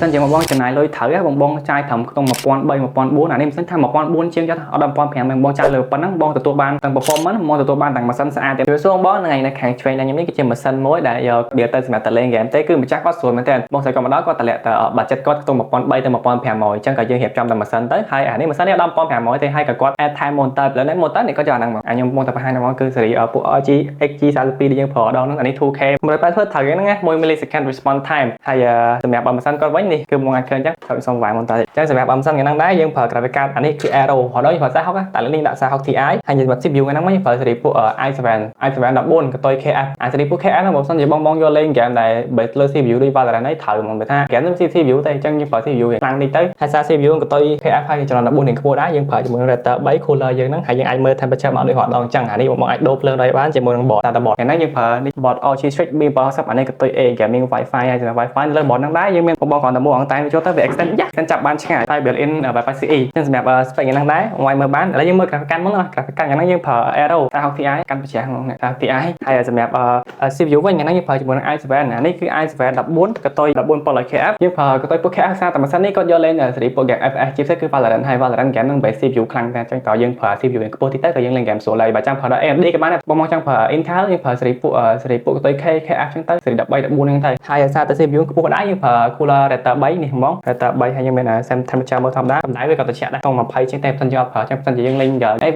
សិនជាបងចំណាយលុយត្រូវបងចាយត្រឹមក្នុង1300 1400អានេះមិនសិនថា1400ជាងចុះអត់ដល់1500បងចាយលើប៉ុណ្ណឹងបងទទួលបានទាំង performance បងទទួលបានទាំងម៉ាស៊ីនស្អាតទៀតសួរបងថ្ងៃនេះខាងឆ្វេងខ្ញុំនេះគឺជាម៉ាស៊ីនមួយដែលយកវាទៅសម្រាប់តលេងហ្គេមទេគឺម្ចាស់គាត់ស្រួលមែនទែនបងស្រីគាត់មកដល់គាត់តម្លាក់ទៅ budget គាត់ខ្ទង់1300ទៅ1500អញ្ចឹងក៏យើងរៀបចំតែម៉ាស៊ីនទៅហើយអានេះម៉ាស៊ីននេះដល់1500ទេហើយក៏គាត់ add time monitor លើនេះ monitor នេះក៏យកអាហ្នឹងមកខ្ញុំបងតែបង្ហាញមកគឺស៊េរីពួក RG XG32 ដែលយើងប្រើដល់ហ្នឹងអានេះ 2K 180 Hz ត្រូវហ្នឹងណា1 millisecond response time ហើយសម្រាប់ម៉ាស៊ីនគាត់វិញនេះគឺបងអាចឃើញអញ្ចឹងខ្ញុំសុំវាយ monitor អញ្ចឹងសម្រាប់ម៉ាស៊ីនហ្នឹងដែរយើងប្រើ graphic card អានេះគឺ Aero ហើយដល់យើងប្រើសារហុកតែលេងដាក់សារហុក TI ហើយសម្រាប់ CPU ហ្នឹងវិញប្រើស៊េរីពួក i7 14កតុយ KF អាស៊េរីពួក KF ហ្នឹងបើសិនជាបងយកលេងហ្គេមដែល base លើ CPU ដូច Valorant ហ្នឹងត្រូវហ្មងបើថាហ្គេមហ្នឹង CPU តែអញ្ចឹងយើងប្រើ CPU ខ្លាំងតិចទៅហើយសារ CPU កតុយ KF ហើយចលនា14រៀងខ្ពស់ដែរយើងប្រើជាមួយ Raptor 3 cooler យើងហ្នឹងហើយយើងអាចមើល temperature មកដូចរហូតដល់អញ្ចឹងអានេះបងអាចដូរភ្លើងដោយបានជាមួយនឹង board data board ហ្នឹងយើងប្រើនេះ board RG Strix B80 អានេះកតុយ A gaming Wi-Fi ហើយសម្រាប់ Wi-Fi លើ board ហ្នឹងដែរយើងមានបងគ្រាន់តែមកអង្តែចូលទៅវា extend ចាប់បានឆ្ងាយតែ built in Wi-Fi CE អញ្ចឹងសម្រាប់ spec ហ្នឹងដែរងាយមើលបានឥឡូវយើងមើល graphic card មក graphic card ហ្នឹងយើងប្រើ Aero តែហុក TI កាន់ប្រចាំហ្នឹងតែ TI ហើយសម្រាប់ CPU វិញហ្នឹងយើងប្រើជាមួយនឹង i7 អានេះគឺ i7 14កតុយ14 KF យើងប្រើកតុយពួក KF សារតែម៉ាស៊ីននេះគាត់យកលេងស៊េរីពួក game FPS chipset គឺ Valorant ហើយ Valorant game ហ្នឹង base CPU ខ្លាំងតែអញ្ចឹងតើយើងប្រើ CPU ខ្ពស់តិចទៅក៏យើងលេង game ស្រួលហើយបើចាំប្រើដល់ AMD ក៏បានដែរបងចង់ប្រើ Intel យើងប្រើស៊េរីពួកកតុយ KF អញ្ចឹងទៅស៊េរី13 14ហ្នឹងទៅហើយសារតែ CPU ខ្ពស់ដែរយើងប្រើ cooler Raptor 3នេះហ្មង Raptor 3ហើយយើងមាន temperature មើលធម្មតាកម្ដៅវាក៏ត្រជាក់ដែរក្នុង20ជាងតែមិនយើងអត់ប្រើចឹងមិនយើងលេងយកអី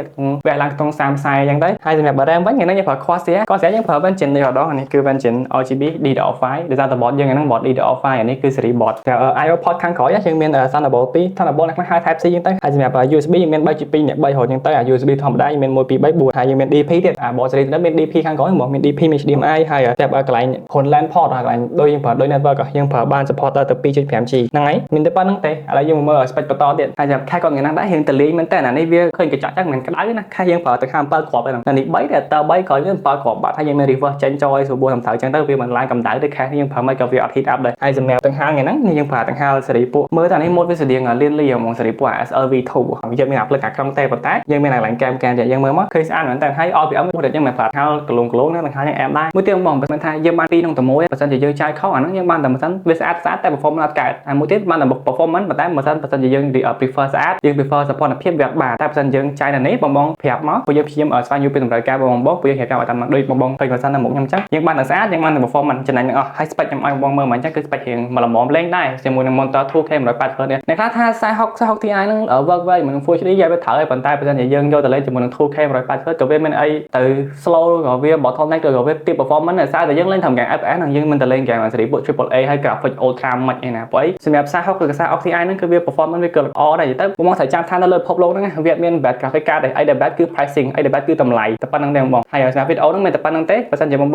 វាឡើងក្នុង30 40អញ្ចឹងទៅហើយសម្រាប់ RAM វិញហ្នឹងយើងប្រើ Corsair យើងប្រើ version នេះម្ដងនេះគឺ version RGB DDR5 ដោយសារតែ board យើងហ្នឹង board DDR5 អានេះគឺស៊េរី board តែ IO port ខាងក្រោយយើងមាន Thunderbolt 2 Thunderbolt ខ្លះហៅ Type C អញ្ចឹងទៅហើយសម្រាប់ USB យើងមាន 3 2អ្នក3រហូតអញ្ចឹងទៅអា USB ធម្មតាយើងមាន1 2 3 4ហើយយើងមាន DP ទៀតអា board ស៊េរីនេះមាន DP ខាងក្រោយហ្មងមាន DP មាន HDMI ហើយតែកន្លែង LAN port កន្លែងដូចយើងប្រើដូច network យើងប្រើបាន support ដល់ទៅ 2.5G ហ្នឹងហើយមានតែប៉ុណ្្នឹងទេឥឡូវយើងមកមើល spec បន្តទៀតហើយខែគាត់ថ្ងៃហ្នឹងដែរយើងទៅលេងមែនតើអានេះវាឃើញកញ្ចក់ចឹងមិនក្តៅណាខែយើងប្រើទៅខាង7គ្រាប់ហ្នឹងនេះ3តែតើ3ក្រោយវា7គ្រាប់បាត់ហើយយើងមាន reverse ចេញចូលឲ្យស្រួលតាមត្រូវចឹងទៅវាមិនឡើងកម្ដៅទេខែនេះយើងប្រើមិនក៏វាអត់ heat up ដែរហើយសម្រាប់ទាំងហាលថ្ងៃហ្នឹងយើងប្រើទាំងហាលស៊េរីពួកមើលតែនេះម៉ូតវាស្តៀងលៀនលីហ្មងស៊េរីពួក SLV2 យើងមានអាភ្លើងខាងក្នុងទេប៉ុន្តែយើងមានអាកន្លែងកែមទៀតយើងមើលមកឃើញស្អាតមែនតើហើយ RPM មួយទៀតយើងមិនប្រើហាលកលងហ្នឹងទាំងហាលយើងអែមដែរមួយទៀតបងមិនថាយើងបានពីក្នុងតែមួយបើសិនជាយើងចាយខុសអាហ្នឹងយើងបានតែមិនសិនវាស្អាតតែ performance អត់កើតហើយមួយទៀតបានតែ performance ប៉ុន្តែមិនសិនបើសិនជាយើង prefer ស្អាតយើង prefer សកម្មភាពវាអត់បានតែបើសិនយើងចាយនៅនេះបងប្រាប់មកពួកយើងព្យាយាមស្វែងយល់ពីតម្រូវការបងពួកយើងរៀបចំឲ្យតាមដូចបងឃើញបើសិនតែមុខខ្ញុំអញ្ចឹងយើងបានតែស្អាតយើងបានតែ performance ចំណេញទាំងអស់ហើយ spec ខ្ញុំឲ្យបងមើលមកអញ្ចឹងគឺ spec រៀងមកល្មមលេងដែរជាមួយនឹង monitor 2K 180 Hz នេះអ្នកខ្លះថា40 Ti ហ្នឹង work វិញមិន Full HD យកវាត្រូវហើយប៉ុន្តែបើសិនជាយើងយកទៅលេងជាមួយនឹង 2K 180 Hz ក៏វាមានអីទៅ slow ក៏វា bottleneck ក៏វាទាប performance ដែរតែយើងលេងតាម game FPS ហ្នឹងយើងមិនទៅលេង game ស៊េរីពួក AAA ហើយ graphic ultra មិនអីណាព្រោះសម្រាប់40ឬក៏40 Ti ហ្នឹងគឺវា performance វាក៏ល្អដែរទៅបងត្រូវចាំថានៅលើពិភពលោកហ្នឹងវាមាន bad graphic card អីដែល bad គឺ pricing អីដែល bad គឺតម្លៃតែប៉ុណ្្នឹងទេបងហើយសម្រាប់វីដេអូហ្នឹងមិនតែប៉ុណ្្នឹងទេបើសិនជាបង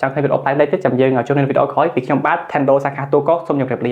ចង់ឃើញវីដេអូផ្លែផ្លេចទៀតចាំយើងជួបនៅវីដេអូក្រោយពីខ្ញុំបាទ Tendo សាខាទូកោសូមជម្រាបលា